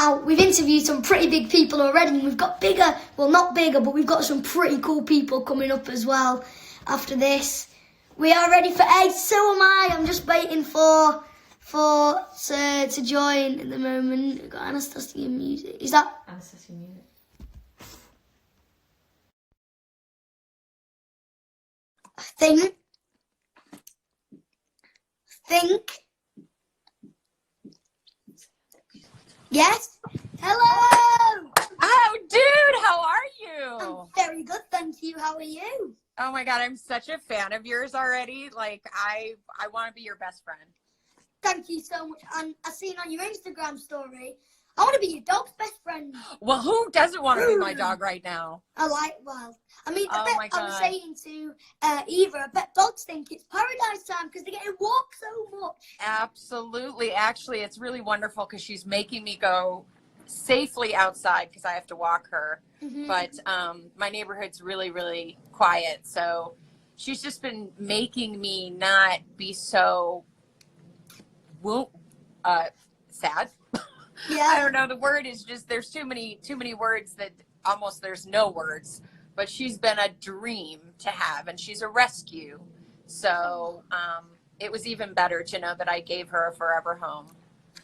Now, we've interviewed some pretty big people already, and we've got bigger, well, not bigger, but we've got some pretty cool people coming up as well after this. We are ready for eggs, so am I. I'm just waiting for to join at the moment. We've got Anastacia music. Is that? Anastacia music. Think. Yes? Hello! Oh, dude, how are you? I'm very good, thank you. How are you? Oh my God, I'm such a fan of yours already. Like, I want to be your best friend. Thank you so much. And I seen on your Instagram story, I want to be your dog's best friend. Well, who doesn't want to be my dog right now? I was saying to Eva, I bet dogs think it's paradise time because they get to walk so much. Absolutely. Actually, it's really wonderful because she's making me go safely outside because I have to walk her. Mm-hmm. But my neighborhood's really, really quiet. So she's just been making me not be so sad. Yeah. I don't know. The word is just, there's too many words that almost there's no words, but she's been a dream to have, and she's a rescue. So it was even better to know that I gave her a forever home.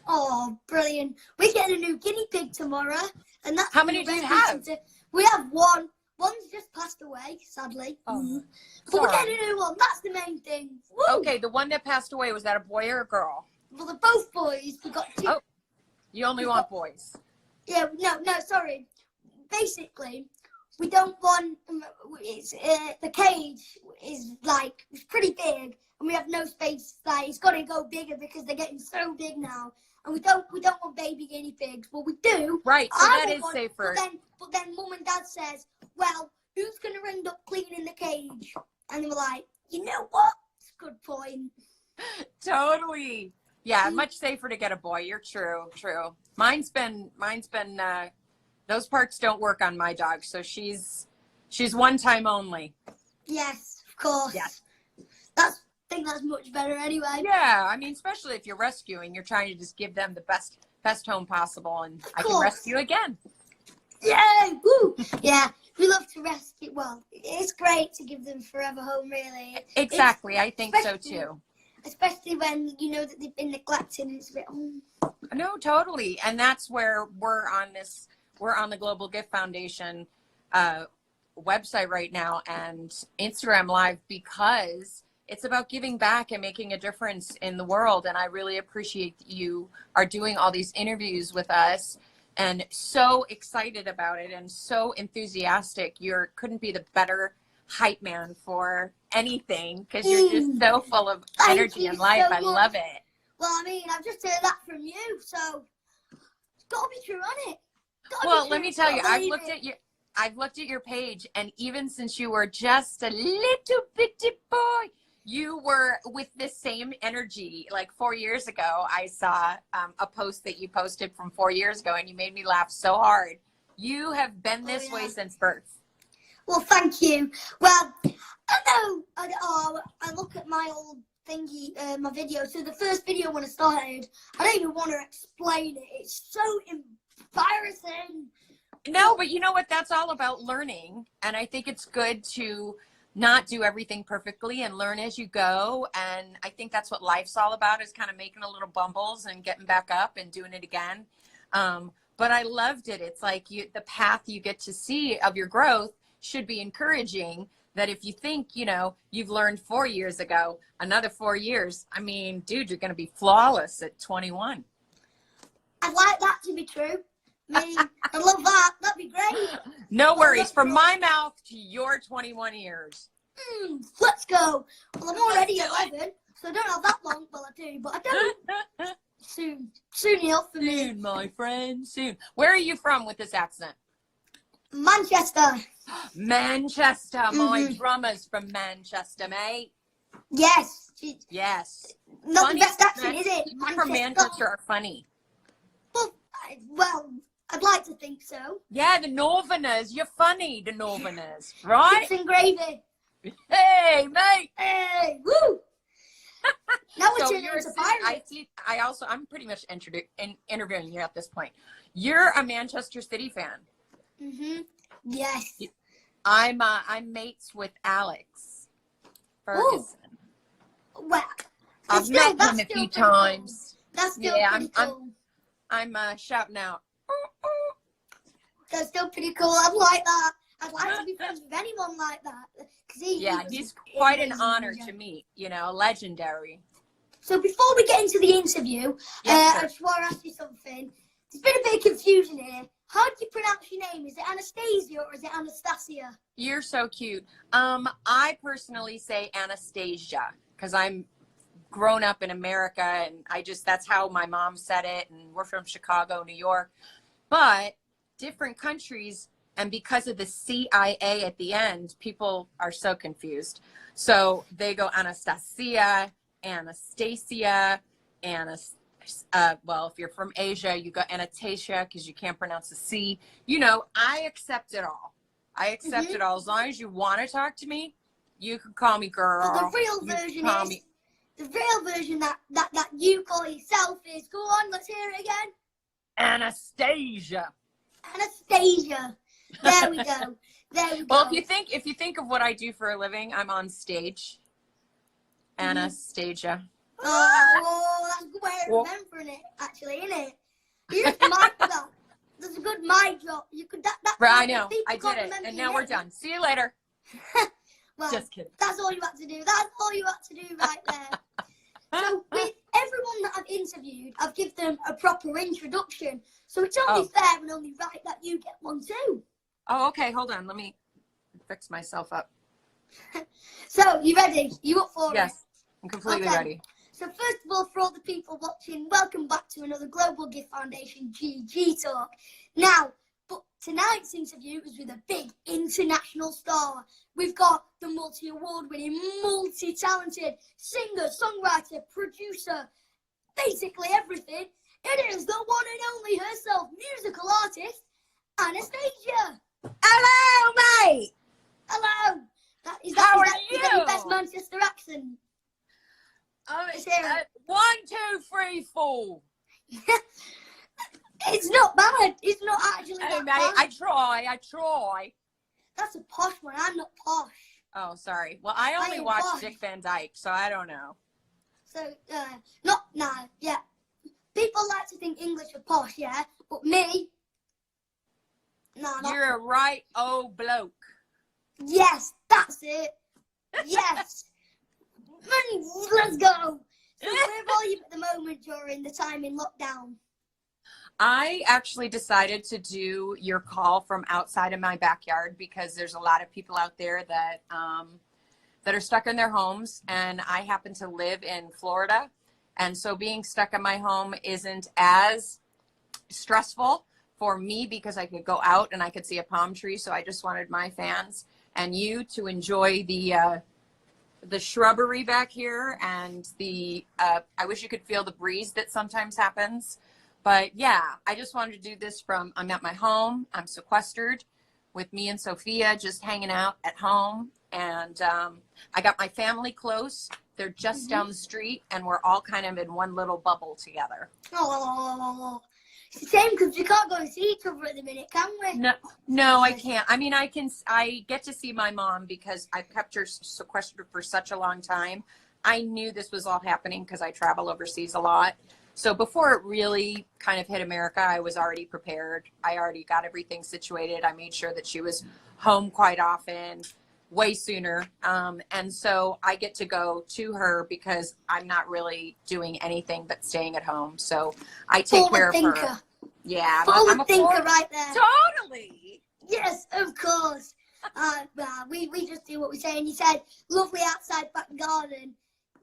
Oh, brilliant. We're getting a new guinea pig tomorrow. And that's How many do you have? We have one. One's just passed away, sadly. Oh, but we're getting a new one. That's the main thing. Woo! Okay, the one that passed away, was that a boy or a girl? Well, they're both boys. We got two. Oh, you only want boys. Yeah, no, sorry. Basically, we don't want. The cage is like it's pretty big, and we have no space. Like it's got to go bigger because they're getting so big now, and we don't want baby guinea pigs. Well, we do. Right, so that is safer. But then, mum and dad says, "Well, who's gonna end up cleaning the cage?" And they were like, "You know what? It's a good point." Totally. Yeah, much safer to get a boy. You're true. Mine's been those parts don't work on my dog, so she's one time only. Yes, of course. Yes. I think that's much better anyway. Yeah, I mean, especially if you're rescuing, you're trying to just give them the best home possible, and I can rescue again. Yay! Woo! Yeah, we love to rescue. Well, it's great to give them forever home, really. Exactly, I think so too. Especially when you know that they've been neglected and it's a bit. No, totally, and that's where we're on the Global Gift Foundation website right now and Instagram Live, because it's about giving back and making a difference in the world. And I really appreciate that you are doing all these interviews with us and so excited about it and so enthusiastic. You couldn't be the better hype man for anything because you're just so full of energy and life. I love it. Well, I mean, I've just heard that from you, so it's got to be true, on it? Well, let me tell you, I've looked at your page, and even since you were just a little bitty boy, you were with this same energy. Like 4 years ago, I saw a post that you posted from 4 years ago, and you made me laugh so hard. You have been this way since birth. Well, thank you. Well, I look at my old thingy, my video. So the first video when I started, I don't even want to explain it. It's so embarrassing. No, but you know what? That's all about learning. And I think it's good to not do everything perfectly and learn as you go. And I think that's what life's all about, is kind of making a little bumbles and getting back up and doing it again. But I loved it. It's like the path you get to see of your growth should be encouraging, that if you think, you've learned 4 years ago, another 4 years, I mean, dude, you're going to be flawless at 21. I'd like that to be true. I mean, I love that. That'd be great. No worries. From my mouth to your 21 years. Let's go. Well, I'm already 11, so I don't have that long. Well, I do, but I don't. Soon enough for me. Soon, my friend, soon. Where are you from with this accent? Manchester. Manchester. My drummer's from Manchester, mate. Yes. Yes. Not funny, the best accent, is it? Manchester. From Manchester are funny. Well, I'd like to think so. Yeah, the Northerners. You're funny, the Northerners. Right? Chips and gravy. Hey, mate. Hey, woo. Now we're So turning you're a into city. I pirates. see. I'm pretty much interviewing you at this point. You're a Manchester City fan. Yes. I'm mates with Alex Ferguson. Well, I've met him a few times. Cool. That's still pretty cool. I'm shouting out. That's still pretty cool. I'd like that. I'd like to be friends with anyone like that. He's quite an honor to meet. Legendary. So before we get into the interview, I just want to ask you something. There's been a bit of confusion here. How do you pronounce your name? Is it Anastacia or is it Anastacia? You're so cute. I personally say Anastacia because I'm grown up in America and that's how my mom said it, and we're from Chicago, New York. But different countries, and because of the CIA at the end, people are so confused. So they go Anastacia, Anastacia, well, if you're from Asia, you go Anastacia because you can't pronounce the C. I accept it all. I accept it all. As long as you want to talk to me, you can call me girl. But the real version that you call yourself is, go on, let's hear it again. Anastacia. Anastacia. There we go. There we go. Well, if you think of what I do for a living, I'm on stage. Anastacia. Oh, that's a good way of remembering it, actually, isn't it? You just mic that. That's a good mic drop. You could I know. I did it, and now we're done. See you later. Well, just kidding. That's all you had to do. That's all you had to do right there. So with everyone that I've interviewed, I've given them a proper introduction. So it's only fair and only right that you get one too. Oh, okay. Hold on. Let me fix myself up. So, you ready? You up for it? Yes, I'm completely ready. So first of all, for all the people watching, welcome back to another Global Gift Foundation GG Talk. Now, but tonight's interview is with a big international star. We've got the multi-award-winning, multi-talented singer, songwriter, producer, basically everything. It is the one and only herself, musical artist, Anastacia. Hello, mate. Hello. How are you? Is that your best Manchester accent? 1, 2, 3, 4. It's not bad. It's not actually that mate, bad. I try. That's a posh one. I'm not posh. Oh, sorry. Well, I only watch Dick Van Dyke, so I don't know. So, yeah. People like to think English are posh, yeah? But me, You're a right old bloke. Yes, that's it. Yes. Let's go. So where are you at the moment during the time in lockdown? I actually decided to do your call from outside of my backyard because there's a lot of people out there that are stuck in their homes, and I happen to live in Florida, and so being stuck in my home isn't as stressful for me because I could go out and I could see a palm tree. So I just wanted my fans and you to enjoy the shrubbery back here, and I wish you could feel the breeze that sometimes happens. But yeah, I just wanted to do this I'm at my home. I'm sequestered with me and Sophia, just hanging out at home. And I got my family close. They're just down the street, and we're all kind of in one little bubble together. Oh, it's the same because we can't go and see each other at the minute, can we? No, I can't. I mean, I get to see my mom because I've kept her sequestered for such a long time. I knew this was all happening because I travel overseas a lot. So before it really kind of hit America, I was already prepared. I already got everything situated. I made sure that she was home quite often, way sooner. And so I get to go to her because I'm not really doing anything but staying at home. So I take care of her. Yeah. I'm a thinker right there. Totally. Yes, of course. We just do what we say. And you said, lovely outside back garden.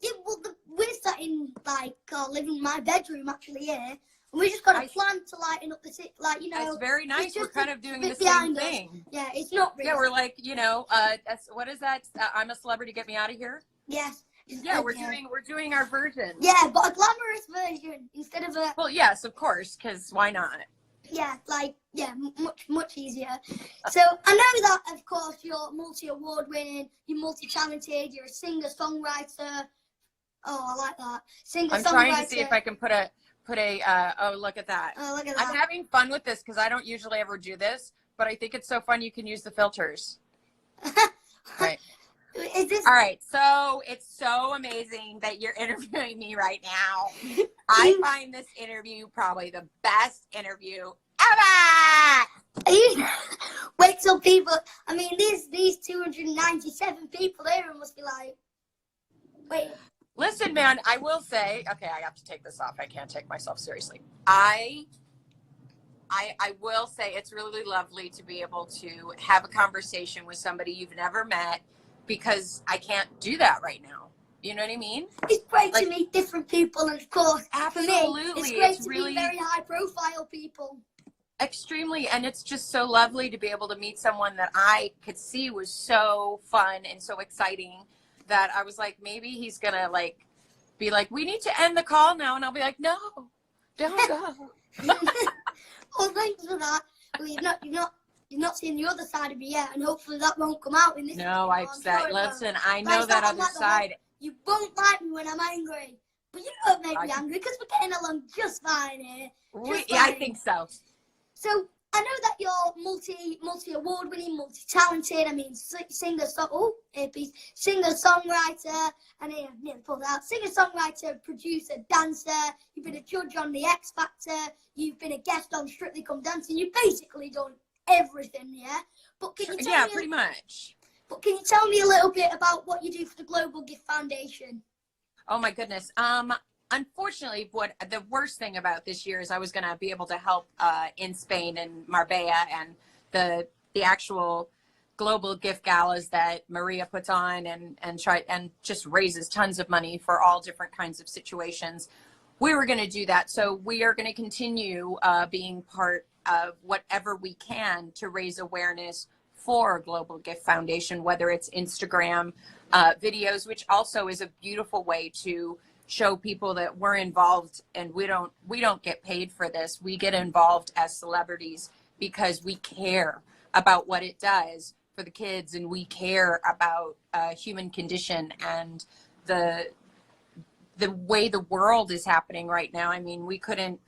Yeah, well, we're sat in, my bedroom, actually, here. And we just got a plan to lighten up the city, It's very nice. We're kind of doing the same thing. Yeah, it's not really. Yeah, we're like, what is that? I'm a Celebrity, get me out of here. Yes. Yeah, we're doing our version. Yeah, but a glamorous version instead of a. Well, yes, of course, because why not? Yeah, much easier. So I know that, of course, you're multi-award winning, you're multi-talented, you're a singer, songwriter, Oh, I like that. Singer I'm trying to see if I can put a oh, look at that. Oh, look at I'm that. having fun with this because I don't usually ever do this, but I think it's so fun you can use the filters. Right. Is this? All right. So it's so amazing that you're interviewing me right now. I find this interview probably the best interview ever. Wait till people. I mean, these 297 people here must be like, wait. Listen, man, I will say, okay, I have to take this off. I can't take myself seriously. I will say it's really lovely to be able to have a conversation with somebody you've never met, because I can't do that right now. You know what I mean? It's great to meet different people, and of course, absolutely, for me, it's great to meet very high-profile people. Extremely, and it's just so lovely to be able to meet someone that I could see was so fun and so exciting that I was like, maybe he's gonna like be like, we need to end the call now, and I'll be like, no, don't go. Well, thanks for that. Well, you've not seen the other side of me yet, and hopefully that won't come out in this. No, I've said, listen, I know that other side. You won't like me when I'm angry, but you don't make me angry because we're getting along just fine here. Yeah, I think so. So I know that you're multi award winning, multi-talented. I mean, singer, songwriter, and I nearly pulled out. Singer, songwriter, producer, dancer. You've been a judge on the X Factor. You've been a guest on Strictly Come Dancing. You've basically done everything, yeah. But can you tell me? Pretty much. But can you tell me a little bit about what you do for the Global Gift Foundation? Oh my goodness. Unfortunately, what the worst thing about this year is I was going to be able to help in Spain and Marbella and the actual global gift galas that Maria puts on and just raises tons of money for all different kinds of situations. We were going to do that. So we are going to continue being part of whatever we can to raise awareness for Global Gift Foundation, whether it's Instagram videos, which also is a beautiful way to show people that we're involved, and we don't get paid for this. We get involved as celebrities because we care about what it does for the kids, and we care about human condition and the way the world is happening right now. I mean, we couldn't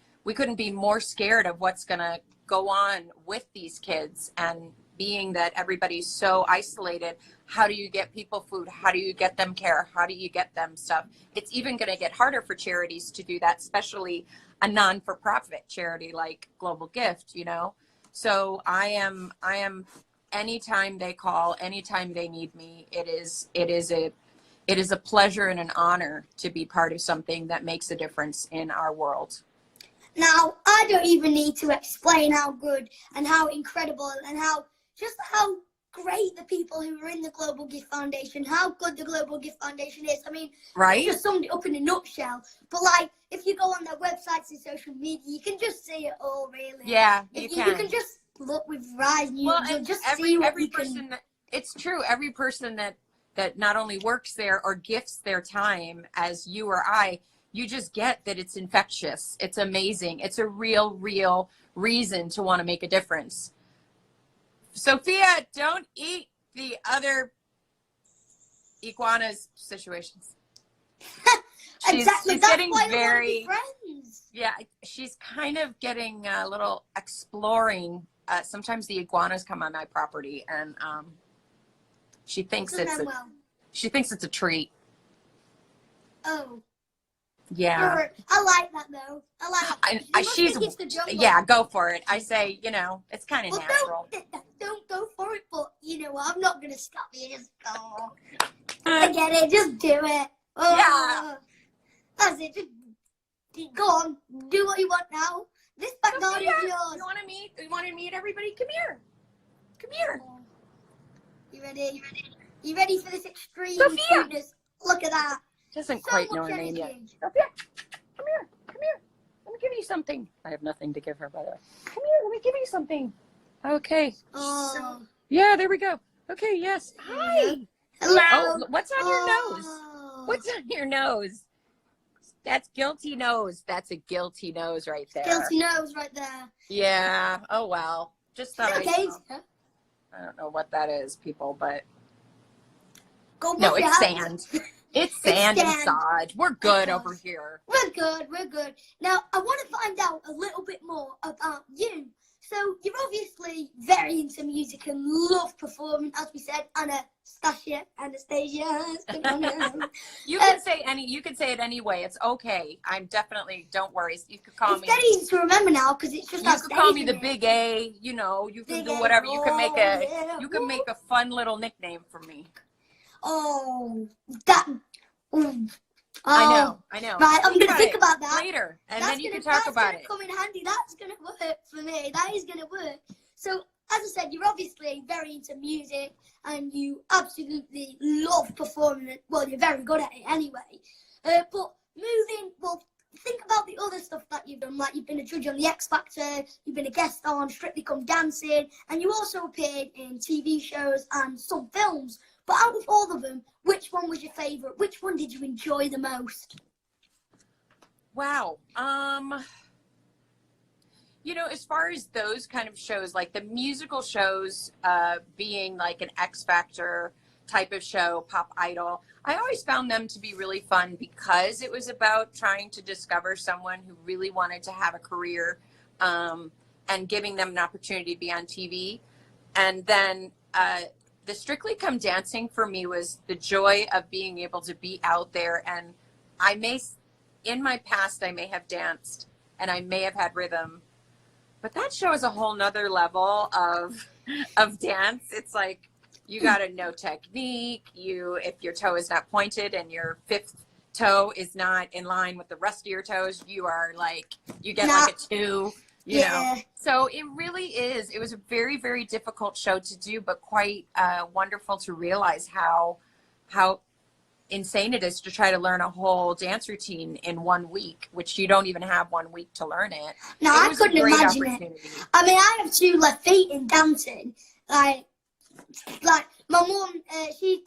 be more scared of what's going to go on with these kids, and being that everybody's so isolated, how do you get people food? How do you get them care? How do you get them stuff? It's even going to get harder for charities to do that, especially a non-for-profit charity like Global Gift, you know? So I am, anytime they call, anytime they need me, it is a pleasure and an honor to be part of something that makes a difference in our world. Now, I don't even need to explain how good and how incredible and how great the people who are in the Global Gift Foundation, how good the Global Gift Foundation is. I mean, right? Just summed it up in a nutshell. But like, if you go on their websites and social media, you can just see it all, really. Yeah, you can. You can just look with your eyes, and you'll just see what you can. It's true. Every person that not only works there or gifts their time as you or I, you just get that it's infectious. It's amazing. It's a real reason to want to make a difference. Sophia, don't eat the other iguanas situations. Exactly. She's That's getting why very, friends. Yeah, she's kind of getting a little exploring. Sometimes the iguanas come on my property, and she thinks it's a treat. Oh. Yeah. I like that though. I like that. Yeah, go for it. I say, it's kind of natural. Don't go for it, but you know what? I'm not gonna stop you. Just go. I get it. Just do it. Oh, yeah. That's it. Just go on. Do what you want now. This back garden is yours. You want to meet? You want to meet everybody? Come here. Come here. You ready? You ready for this extreme Sophia? cuteness? Look at that. Doesn't quite know her name yet. Sophia, come here. Come here. Let me give you something. I have nothing to give her, by the way. Come here. Let me give you something. Okay. Oh. Yeah, there we go. Okay, yes. Hi. Hello. Oh, what's on your nose? What's on your nose? That's guilty nose. That's a guilty nose right there. Guilty nose right there. Yeah. Oh, well. Just thought I don't know what that is, people, but go no, it's sand. It's sand and sand. sod. We're good over here. We're good. We're good. Now, I want to find out a little bit more about you. So, you're obviously very into music and love performing, as we said. Anastacia. You can say it anyway. It's okay. I'm definitely, don't worry. You could call me. It's getting easy to remember now because it's just. You could call me the Big A. You know, you can do whatever. You can make a fun little nickname for me. Oh, that. I know. Right, I'm going to think about that later, and then you can talk about it. That's going to come in handy. That's going to work for me. That is going to work. So, as I said, you're obviously very into music, and you absolutely love performing it. Well, you're very good at it anyway. But think about the other stuff that you've done. Like, you've been a judge on The X Factor, you've been a guest on Strictly Come Dancing, and you also appeared in TV shows and some films. But out of all of them, which one was your favourite? Which one did you enjoy the most? Wow. You know, as far as those kind of shows, like the musical shows, being like an X Factor type of show, Pop Idol, I always found them to be really fun because it was about trying to discover someone who really wanted to have a career, and giving them an opportunity to be on TV. And then, the Strictly Come Dancing for me was the joy of being able to be out there. And in my past, I may have danced and I may have had rhythm, but that show is a whole nother level of dance. It's like, you got to know technique. If your toe is not pointed and your fifth toe is not in line with the rest of your toes, you get like a 2. You know, so it was a very, very difficult show to do, but quite wonderful to realize how insane it is to try to learn a whole dance routine in 1 week, which you don't even have 1 week to learn it. No, I couldn't imagine it. I mean, I have 2 left feet in dancing. Like my mum, she's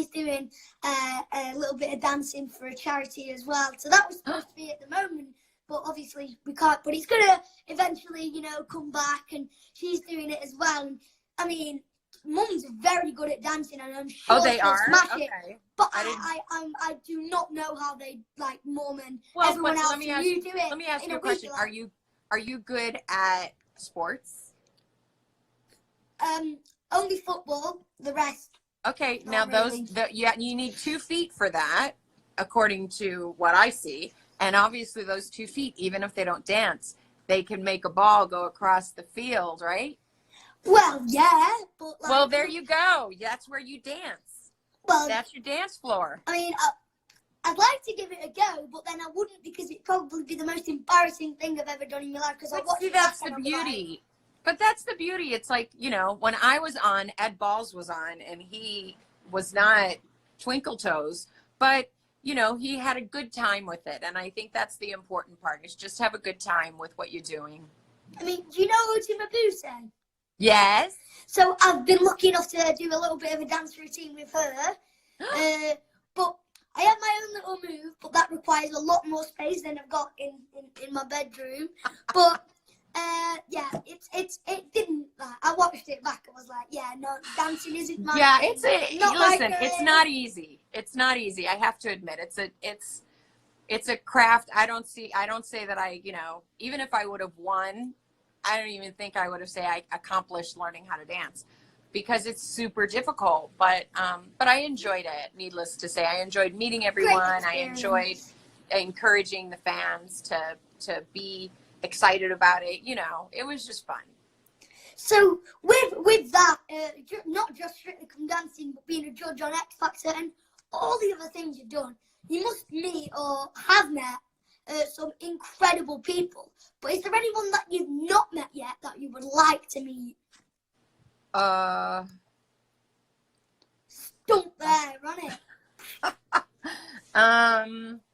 doing a little bit of dancing for a charity as well. So that was supposed to be at the moment. But obviously we can't. But it's gonna eventually, come back, and she's doing it as well. And I mean, Mum's very good at dancing, and I'm sure they she'll are smash okay. it. But I do not know how they Mum and everyone else do it. Let me ask you a question. Are you good at sports? Only football. The rest. Okay, now really. You need 2 feet for that, according to what I see. And obviously those 2 feet, even if they don't dance, they can make a ball go across the field, right? Well, yeah. But well, there you go. That's where you dance. Well, that's your dance floor. I mean, I'd like to give it a go, but then I wouldn't, because it'd probably be the most embarrassing thing I've ever done in my life. Because that's the beauty. But that's the beauty. It's like, when I was on, Ed Balls was on, and he was not twinkle toes, but he had a good time with it. And I think that's the important part, is just have a good time with what you're doing. I mean, do you know Ultima Buse? Yes. So I've been lucky enough to do a little bit of a dance routine with her. But I have my own little move, but that requires a lot more space than I've got in my bedroom. But it didn't. I watched it back. I was like, no, dancing isn't my. Yeah, it's not easy. It's not easy. I have to admit, it's a craft. I don't say that even if I would have won, I don't even think I would have said I accomplished learning how to dance, because it's super difficult. But I enjoyed it. Needless to say, I enjoyed meeting everyone. I enjoyed encouraging the fans to be excited about it. It was just fun. So with that, not just Strictly Come Dancing, but being a judge on X Factor and all the other things you've done, you must meet or have met some incredible people. But is there anyone that you've not met yet that you would like to meet? Stump there, run it.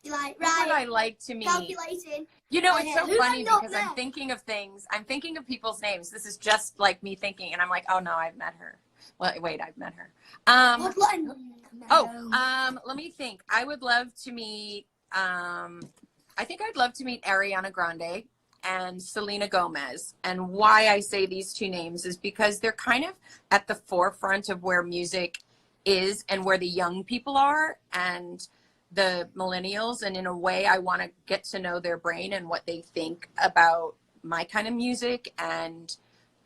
You're like, right. What would I like to meet? Calculating. It's so funny because I'm thinking of people's names. This is just like me thinking, and I'm like, oh no, I've met her. Well, wait, I've met her. Let me think. I would love to meet, I think I'd love to meet Ariana Grande and Selena Gomez. And why I say these 2 names is because they're kind of at the forefront of where music is and where the young people are and the millennials. And in a way, I want to get to know their brain and what they think about my kind of music, and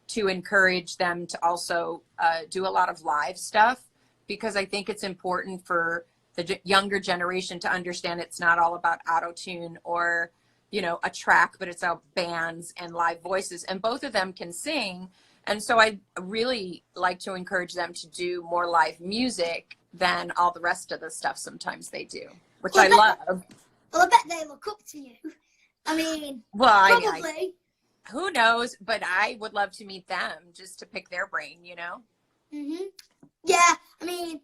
to encourage them to also do a lot of live stuff, because I think it's important for the younger generation to understand it's not all about auto-tune or, you know, a track, but it's about bands and live voices, and both of them can sing. And so I really like to encourage them to do more live music than all the rest of the stuff sometimes they do, which I love. Well, I bet they look up to you. I mean, well, probably. Who knows? But I would love to meet them just to pick their brain, you know? Mhm. Yeah, I mean,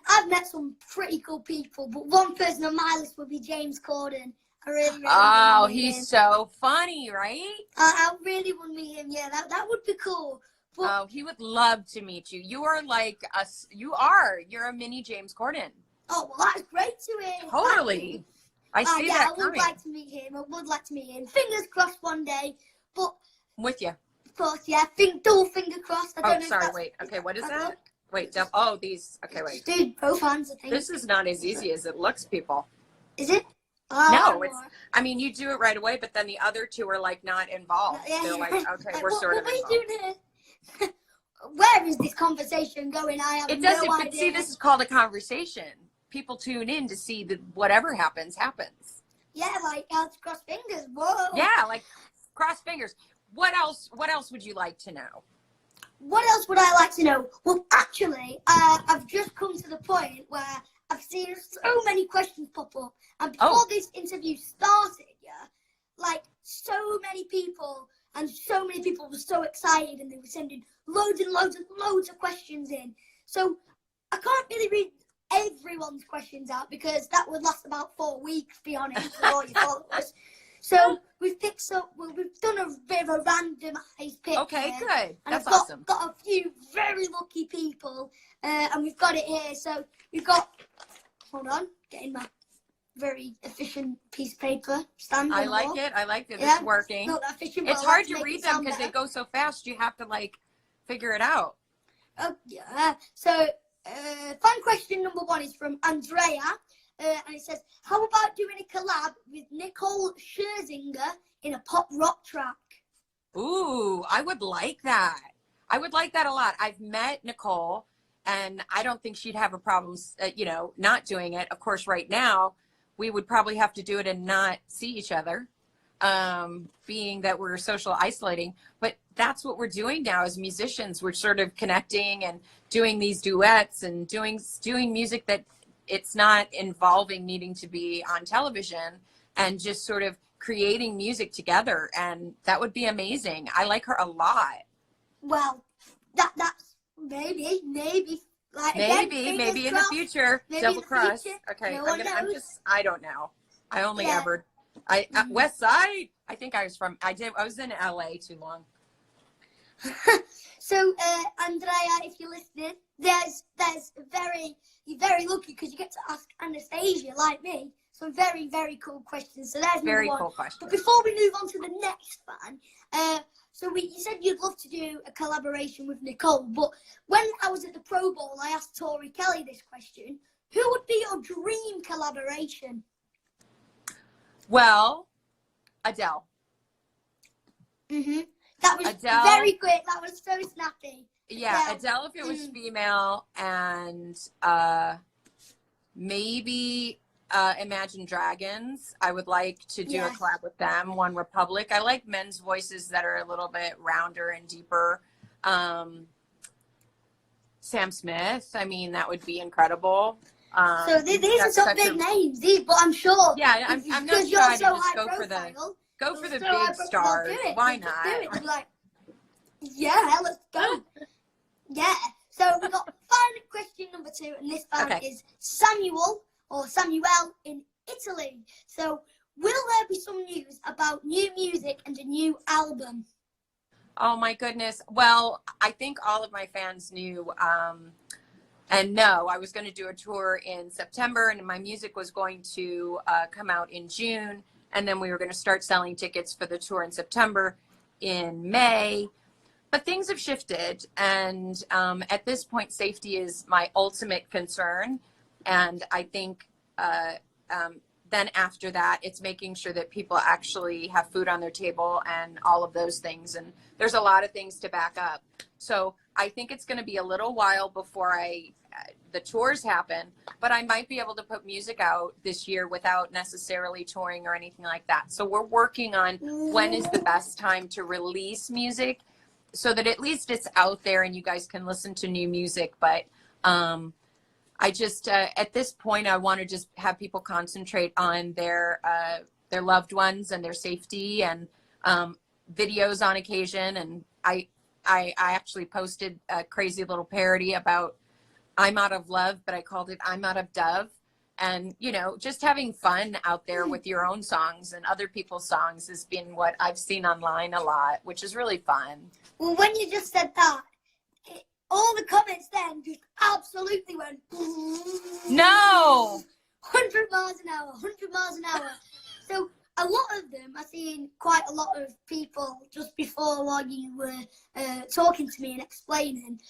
I've met some pretty cool people, but one person on my list would be James Corden. I really Oh, want to meet him. he's so funny, right? I really want to meet him. Yeah, that would be cool. But, oh, he would love to meet you. You are like us. You're a mini James Corden. oh, well, that's great to hear. Totally. I see yeah, that I would coming. like to meet him. I would like to meet him. Fingers crossed one day. But I'm with you. of course, yeah, double finger crossed. I don't know if sorry, that's- wait. Okay, what is that's that? it. Wait, these. Okay, wait. Dude, both hands, I think. This is not as easy as it looks, people. Is it? No, I mean, you do it right away, but then the other two are like not involved. Yeah, They're like, okay, we're sort of what are involved. you doing here? Where is this conversation going? I have It doesn't, no but idea. see, this is called a conversation. People tune in to see that whatever happens, happens. Yeah, like cross fingers. Whoa. Yeah, like cross fingers. What else would you like to know? What else would I like to know? Well, actually, I've just come to the point where I've seen so many questions pop up. And before this interview started, yeah, like so many people were so excited, and they were sending loads and loads and loads of questions in. So I can't really read everyone's questions out because that would last about 4 weeks, be honest, with all your followers. So we've done a bit of a randomized pick. Okay, here, good. And That's I've awesome. got a few very lucky people, and we've got it here. So we've got, hold on, getting my very efficient piece of paper. I like it. Yeah, It's working. It's not that efficient, It's but I hard like to make read it them sound because they better. go so fast. You have to like figure it out. Oh, yeah. So, fan question number 1 is from Andrea. And it says, how about doing a collab with Nicole Scherzinger in a pop rock track? Ooh, I would like that. I would like that a lot. I've met Nicole, and I don't think she'd have a problem, not doing it. Of course, right now, we would probably have to do it and not see each other, being that we're social isolating. But that's what we're doing now as musicians. We're sort of connecting and doing these duets and doing music that it's not involving needing to be on television, and just sort of creating music together. And that would be amazing. I like her a lot. Well, that's maybe like Maybe again, in the future, maybe double in the cross. future. Okay, No one knows. I don't know. I only Yeah. ever, West Side. I think I was in LA too long. So, Andrea, if you're listening, you're very lucky because you get to ask Anastacia, like me, some very, very cool questions. So there's Very number 1. cool question. But before we move on to the next fan, you said you'd love to do a collaboration with Nicole, but when I was at the Pro Bowl, I asked Tori Kelly this question: who would be your dream collaboration? Well, Adele. That was Adele. very quick. That was so snappy. Yeah, Adele if it was female, and maybe Imagine Dragons. I would like to do a collab with them. One Republic. I like men's voices that are a little bit rounder and deeper. Sam Smith. I mean, that would be incredible. So these are some big names, but I'm sure. Yeah, I'm not you're shy to so just high go profile, for the big stars. Why not? Do it. You're like, yeah, let's go. Yeah. So we got fan question number 2, and this fan is Samuel in Italy. So, will there be some news about new music and a new album? Oh my goodness. Well, I think all of my fans knew. And no, I was going to do a tour in September, and my music was going to come out in June. And then we were going to start selling tickets for the tour in September, in May. But things have shifted, and at this point, safety is my ultimate concern. And I think then after that, it's making sure that people actually have food on their table and all of those things. And there's a lot of things to back up. So I think it's going to be a little while before the tours happen, but I might be able to put music out this year without necessarily touring or anything like that. So we're working on when is the best time to release music, so that at least it's out there and you guys can listen to new music. But I just at this point, I want to just have people concentrate on their loved ones and their safety, and videos on occasion. And I actually posted a crazy little parody about I'm out of love, but I called it I'm out of dove. And, you know, just having fun out there with your own songs and other people's songs has been what I've seen online a lot, which is really fun. Well, when you just said that, all the comments then just absolutely went. No! 100 miles an hour, 100 miles an hour. So a lot of them, I've seen quite a lot of people just before while you were talking to me and explaining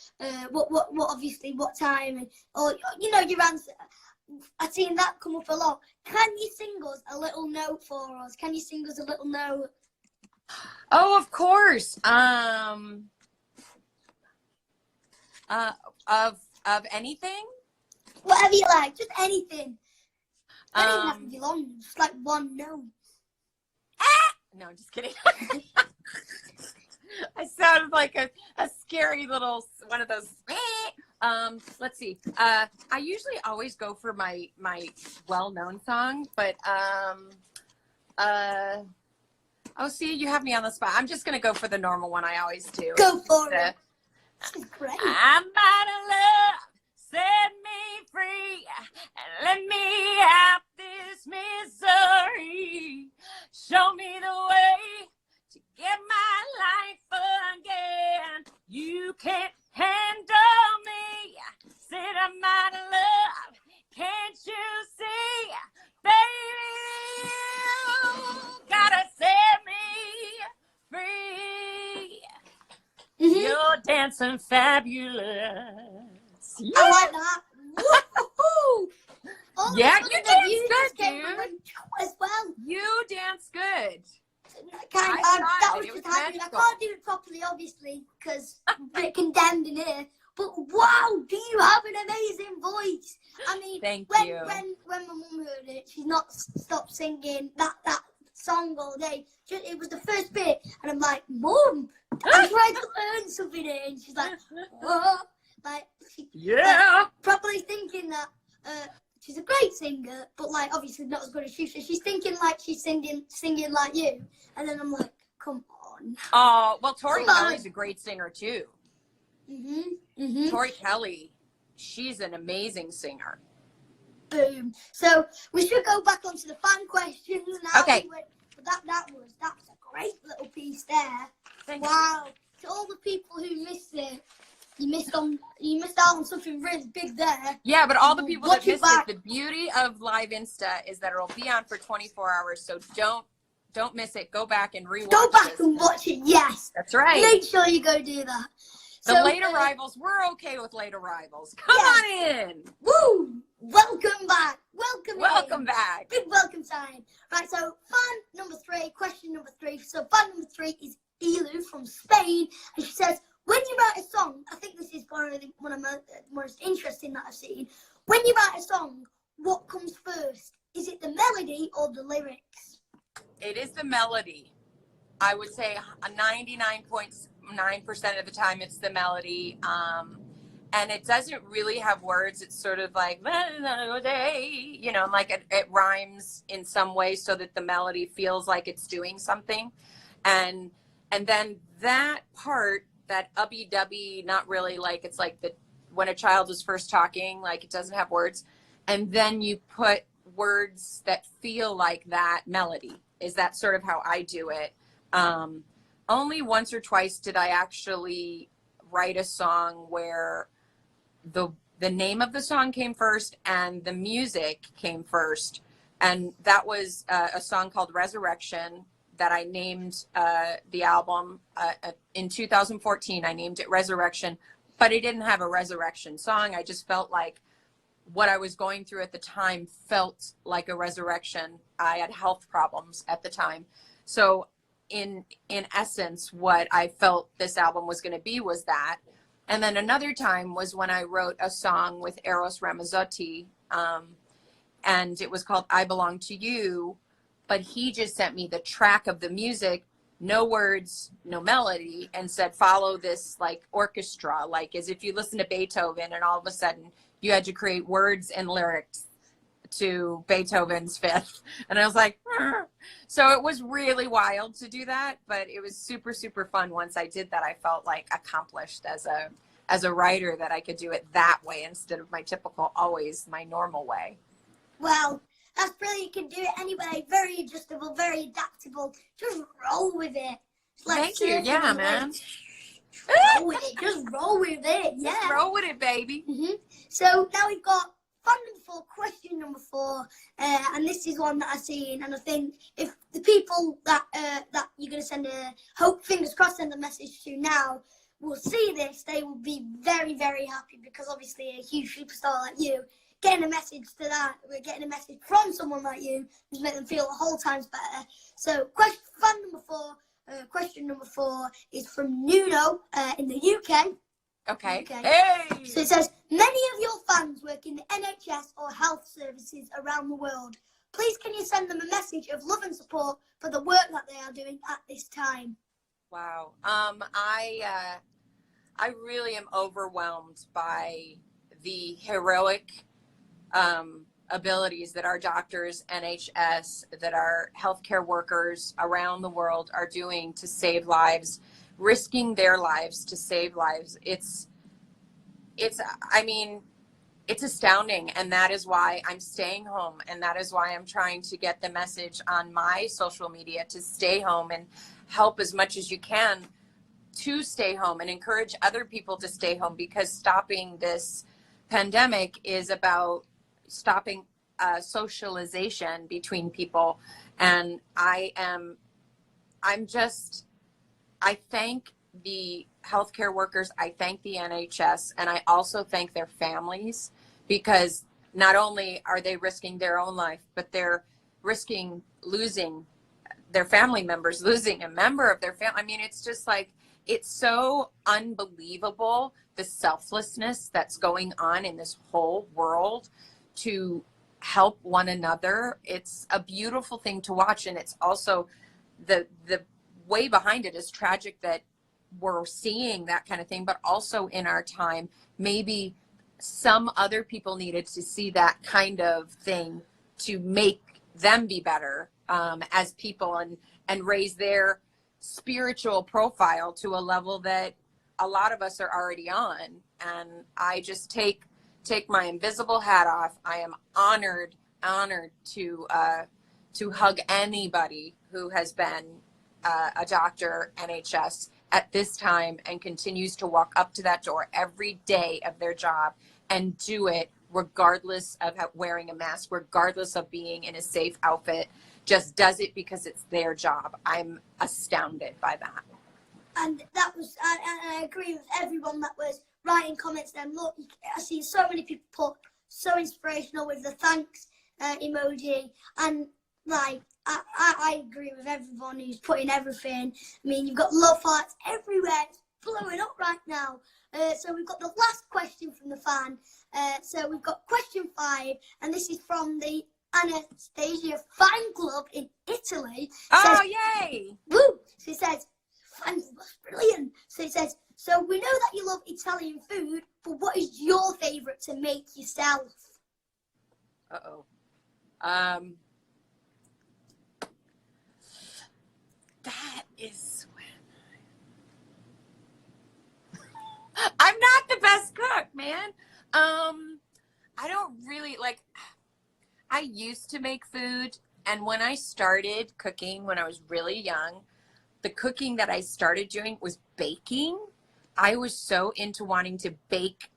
what obviously what time, and or you know your answer. I've seen that come up a lot. Can you sing us a little note for us? Can you sing us a little note? Oh, of course. Of anything? Whatever you like, just anything. It doesn't even have to be long, just like one note. No, I'm just kidding. I sounded like a scary little one of those. Let's see. I usually always go for my well-known song, but oh, see, you have me on the spot. I'm just gonna go for the normal one I always do. Go for it. This is great. I'm out of love, set me free, and let me out this misery. Show me the way to get my life again. You can't handle me. Said I'm out of love. Can't you see, baby? You gotta set me free. Mm-hmm. You're dancing fabulous. Yeah. I like that. Woo-hoo-hoo. Yeah, you dance good, dude. As well. You dance good. That was just happening. I can't do it properly, obviously, because I'm a bit condemned in here. But wow, do you have an amazing voice? I mean, Thank you. When my mum heard it, she's not stopped singing that song all day. It was the first bit, and I'm like, Mum, I'm trying to learn something here, and she's like, what? Like, probably thinking that she's a great singer, but like obviously not as good as you. So she's thinking like she's singing like you, and then I'm like, come on. Oh, well, Tori Kelly's a great singer too. Tori Kelly, she's an amazing singer. Boom. So we should go back onto the fan questions now. Okay. That's a great little piece there. Thank wow. To all the people who missed it, you missed out on something really big there. Yeah, but all the people that missed it, the beauty of Live Insta is that it'll be on for 24 hours. So don't miss it. Go back and rewatch. Go back and watch it. Yes. That's right. Make sure you go do that. The late arrivals, we're okay with late arrivals. Come on in. Woo! Welcome back. Welcome back. Big welcome sign. Right, so fan number 3, question number 3. So fan number 3 is Elu from Spain. And she says, when you write a song, I think this is probably one of the most interesting that I've seen. When you write a song, what comes first? Is it the melody or the lyrics? It is the melody. I would say 99.9% of the time it's the melody. And it doesn't really have words. It's sort of like, you know, like it rhymes in some way so that the melody feels like it's doing something. And then that part, that ubby-dubby, not really like, it's like when a child is first talking, like it doesn't have words. And then you put words that feel like that melody. Is that sort of how I do it? Only once or twice did I actually write a song where the name of the song came first and the music came first. And that was a song called Resurrection that I named the album in 2014. I named it Resurrection, but I didn't have a resurrection song. I just felt like what I was going through at the time felt like a resurrection. I had health problems at the time. So in essence, what I felt this album was going to be was that. And then another time was when I wrote a song with Eros Ramazzotti, and it was called I Belong to You, but he just sent me the track of the music, no words, no melody, and said, follow this like orchestra, like as if you listen to Beethoven and all of a sudden you had to create words and lyrics to Beethoven's Fifth. And I was like, "Arr." So it was really wild to do that, but it was super, super fun. Once I did that, I felt like accomplished as a writer, that I could do it that way instead of my typical, always my normal way. Well, that's brilliant. You can do it anyway. Very adjustable, very adaptable. Just roll with it. Like Thank you. Yeah, man. Roll with it. Just roll with it. Yeah. Just roll with it, baby. So now we've got fun number 4, question number 4, and this is one that I've seen, and I think if the people that you're going to send fingers crossed, send a message to now will see this, they will be very, very happy, because obviously a huge superstar like you, getting a message to that, we're getting a message from someone like you, just make them feel a whole times better. So question number 4 is from Nuno in the UK. Okay. Hey! So it says, many of your fans work in the NHS or health services around the world. Please can you send them a message of love and support for the work that they are doing at this time? Wow. I really am overwhelmed by the heroic abilities that our doctors, NHS, that our healthcare workers around the world are doing to save lives, risking their lives to save lives. It's astounding. And that is why I'm staying home. And that is why I'm trying to get the message on my social media to stay home and help as much as you can to stay home and encourage other people to stay home, because stopping this pandemic is about stopping socialization between people. And I thank the healthcare workers, I thank the NHS, and I also thank their families, because not only are they risking their own life, but they're risking losing their family members, losing a member of their family. I mean, it's just like, it's so unbelievable, the selflessness that's going on in this whole world to help one another. It's a beautiful thing to watch. And it's also the way behind it is tragic that we're seeing that kind of thing, but also in our time, maybe some other people needed to see that kind of thing to make them be better as people and raise their spiritual profile to a level that a lot of us are already on. And I just take my invisible hat off. I am honored to hug anybody who has been a doctor, NHS, at this time, and continues to walk up to that door every day of their job and do it regardless of wearing a mask, regardless of being in a safe outfit, just does it because it's their job. I'm astounded by that. And that was, I agree with everyone that was writing comments then. Look, I see so many people put so inspirational with the thanks emoji, and like, I agree with everyone who's putting everything. I mean, you've got love hearts everywhere. It's blowing up right now. So we've got the last question from the fan. So we've got question 5, and this is from the Anastacia fan club in Italy. Oh, yay! Woo! So it says, that's brilliant. So it says, so we know that you love Italian food, but what is your favourite to make yourself? Uh-oh. That is I'm not the best cook, man. I don't really I used to make food, and when I started cooking when I was really young, the cooking that I started doing was baking. I was so into wanting to bake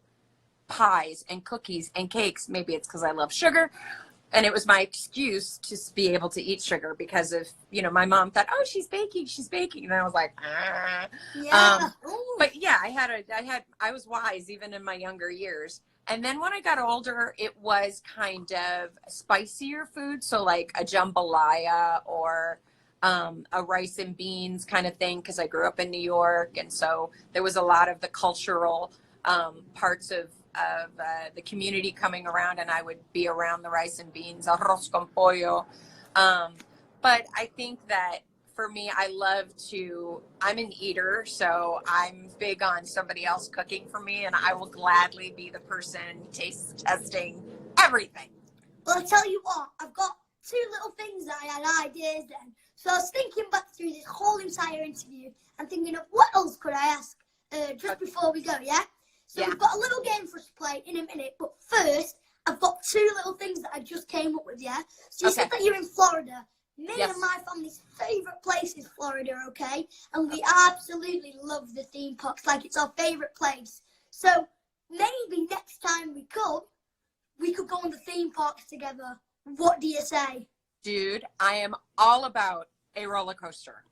pies and cookies and cakes. Maybe it's because I love sugar, And it was my excuse to be able to eat sugar because of, you know, my mom thought, oh, she's baking. And I was like, ah. Yeah. But yeah, I was wise even in my younger years. And then when I got older, it was kind of spicier food. So like a jambalaya or a rice and beans kind of thing, because I grew up in New York. And so there was a lot of the cultural parts of the community coming around, and I would be around the rice and beans, arroz con pollo. But I think that for me, I'm an eater, so I'm big on somebody else cooking for me, and I will gladly be the person taste testing everything. Well, I'll tell you what, I've got two little things that I had ideas then. So I was thinking back through this whole entire interview and thinking of what else could I ask just before we go, yeah? So we've got a little game for us to play in a minute, but first, I've got two little things that I just came up with, yeah? So you said that you're in Florida. Me and my family's favourite place is Florida, okay? And we absolutely love the theme parks, like it's our favourite place. So maybe next time we come, we could go on the theme parks together. What do you say? Dude, I am all about a roller coaster.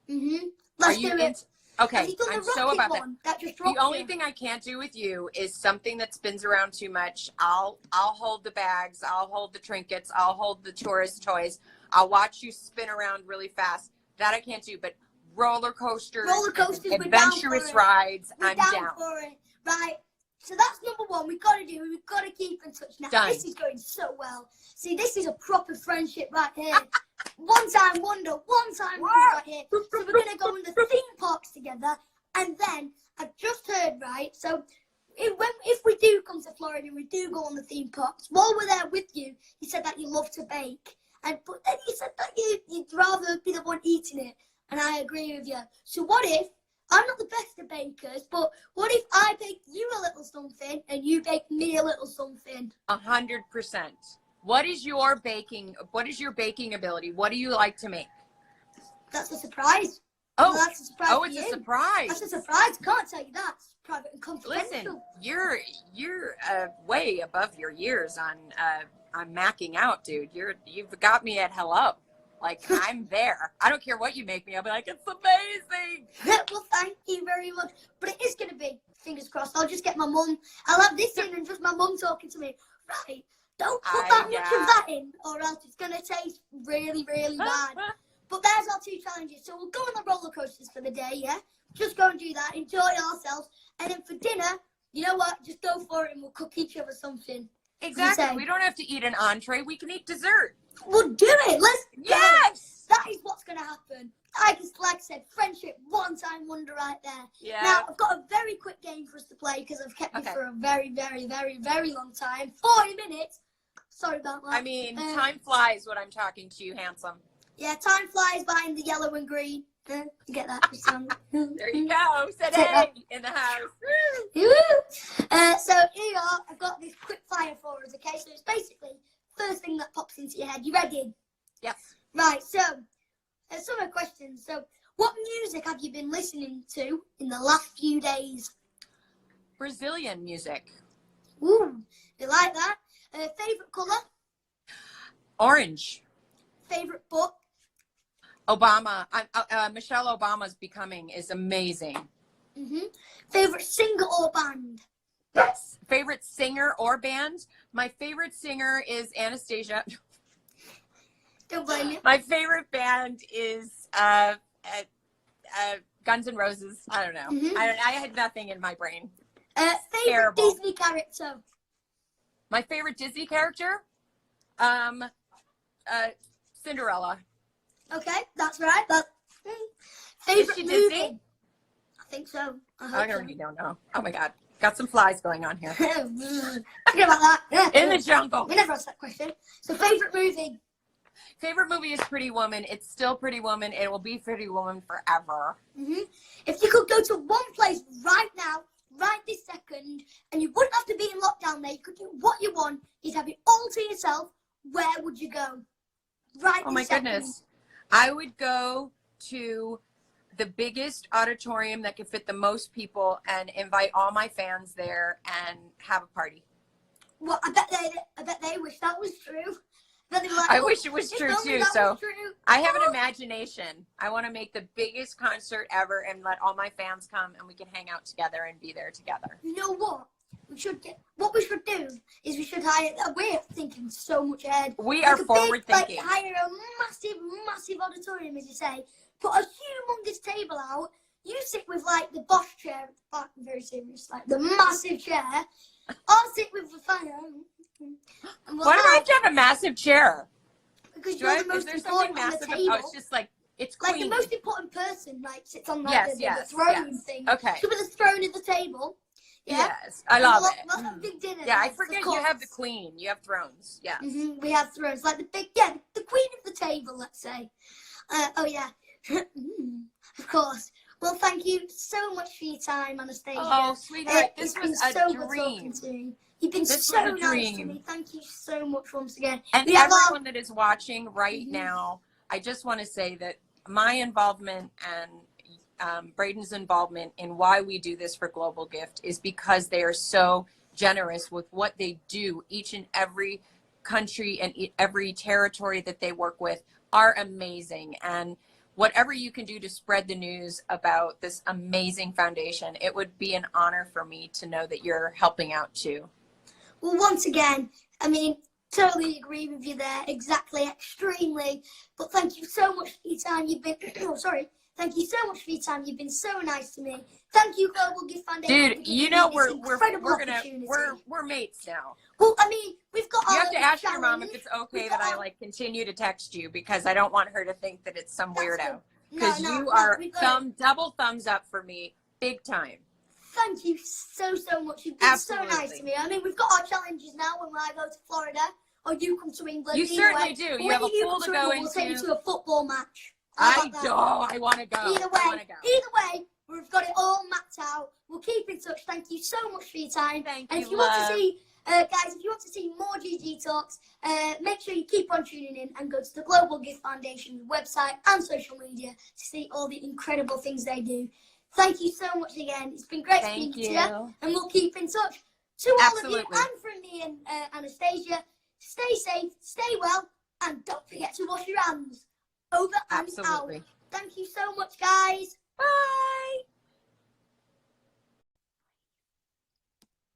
Let's do it. Okay, I'm so about that. The only you? thing I can't do with you is something that spins around too much. I'll hold the bags, I'll hold the trinkets, I'll hold the tourist toys. I'll watch you spin around really fast. That I can't do, but roller coasters, adventurous rides, I'm down for it. Right. So that's number one. We've got to keep in touch now. Done. This is going so well. See, this is a proper friendship right here. One time wonder right here. So we're going to go in the theme parks together. And then, I've just heard, right, so if we do come to Florida and we do go on the theme parks, while we're there with you, you said that you love to bake. But then you said that you'd rather be the one eating it. And I agree with you. So what if, I'm not the best of bakers, but what if I bake you a little something and you bake me a little something? 100%. What is your baking ability? What do you like to make? That's a surprise. Oh, well, that's a surprise. Oh, it's a surprise. That's a surprise. Can't tell you that. It's private and confidential. Listen, you're way above your years on macking out, dude. You've got me at hello. Like, I'm there. I don't care what you make me. I'll be like, it's amazing. Well, thank you very much. But it is going to be, fingers crossed, I'll just get my mum. I'll have this in and just my mum talking to me. Right, don't put that much of that in or else it's going to taste really, really bad. But there's our two challenges. So we'll go on the roller coasters for the day, yeah? Just go and do that. Enjoy ourselves. And then for dinner, you know what? Just go for it and we'll cook each other something. Exactly. We don't have to eat an entree. We can eat dessert. We'll do it. Yes. That is what's going to happen. Like I said, friendship, one-time wonder right there. Yeah. Now, I've got a very quick game for us to play because I've kept you for a very, very, very, very long time. 40 minutes. Sorry about that. I mean, time flies when I'm talking to you, handsome. Yeah, time flies by in the yellow and green. You get that? There you go. Said hey in the house. So here you are. I've got this quick fire for us, okay? So it's basically first thing that pops into your head. You ready? Yes. Right, so some of the questions. So what music have you been listening to in the last few days? Brazilian music. Ooh, you like that? Favorite colour? Orange. Favorite book? Obama. Michelle Obama's Becoming is amazing. Favorite singer or band? Yes. Favorite singer or band? My favorite singer is Anastacia. Don't blame me. My favorite band is Guns N' Roses. I don't know. I had nothing in my brain. Favorite Disney character? My favorite Disney character? Cinderella. Okay, that's right. Favorite movie? Disney? I think so. I really don't know. Oh my God. Got some flies going on here. Forget about that. In the jungle. We never asked that question. So favorite movie? Favorite movie is Pretty Woman. It's still Pretty Woman. It will be Pretty Woman forever. If you could go to one place right now, right this second, and you wouldn't have to be in lockdown there, you could do what you want, you'd have it all to yourself, where would you go? Right. Oh my goodness. I would go to the biggest auditorium that could fit the most people and invite all my fans there and have a party. Well, I bet they wish that was true. But they were like, I "Oh, wish it was if true only too. that So was true." I have an Oh. imagination. I want to make the biggest concert ever and let all my fans come and we can hang out together and be there together. You know what? What we should do is we should hire. We're thinking so much ahead. We are forward thinking. Like hire a massive auditorium, as you say. Put a humongous table out. You sit with like the boss chair at the back, very serious, like the massive chair. I'll sit with the fire. And Why do I have to have a massive chair? Because you're the most important on the table. Oh, it's just like, it's like queenie. the most important person, like sits on like Yes, the throne thing. Okay. So with the throne at the table. Yeah? Yes, I love it. We'll have a big dinner. Yeah, I yes, forget you have the queen. You have thrones. Yes. We have thrones, like the queen of the table, let's say. Oh yeah, of course. Well, thank you so much for your time, Anastacia. Oh, sweetheart, It's this been was a so good dream. talking to you. You've been This so was a nice to dream. me. Thank you so much once again. And We have everyone that is watching right now, I just want to say that my involvement and Braydon's involvement in why we do this for Global Gift is because they are so generous with what they do. Each and every country and every territory that they work with are amazing. And whatever you can do to spread the news about this amazing foundation, it would be an honor for me to know that you're helping out too. Well, once again, I mean, totally agree with you there. Exactly, extremely. But thank you so much for your time. You've been, Thank you so much for your time. You've been so nice to me. Thank you, Global Gift Foundation. Dude, you know we're mates now. Well, I mean, we've got. You have to ask your mom if it's okay that I like continue to text you because I don't want her to think that it's some weirdo. Because you are double thumbs up for me, big time. Thank you so much. You've been so nice to me. I mean, we've got our challenges now when I go to Florida or you come to England. You certainly do. You have a pool to go into. We'll take you to a football match. I want to go. Either way, we've got it all mapped out. We'll keep in touch. Thank you so much for your time. Thank you. And if you want to see, guys, if you want to see more GG Talks, make sure you keep on tuning in and go to the Global Gift Foundation's website and social media to see all the incredible things they do. Thank you so much again. It's been great speaking to you, and we'll keep in touch. To all of you, and from me and Anastacia, stay safe, stay well, and don't forget to wash your hands. Over and out. Thank you so much, guys.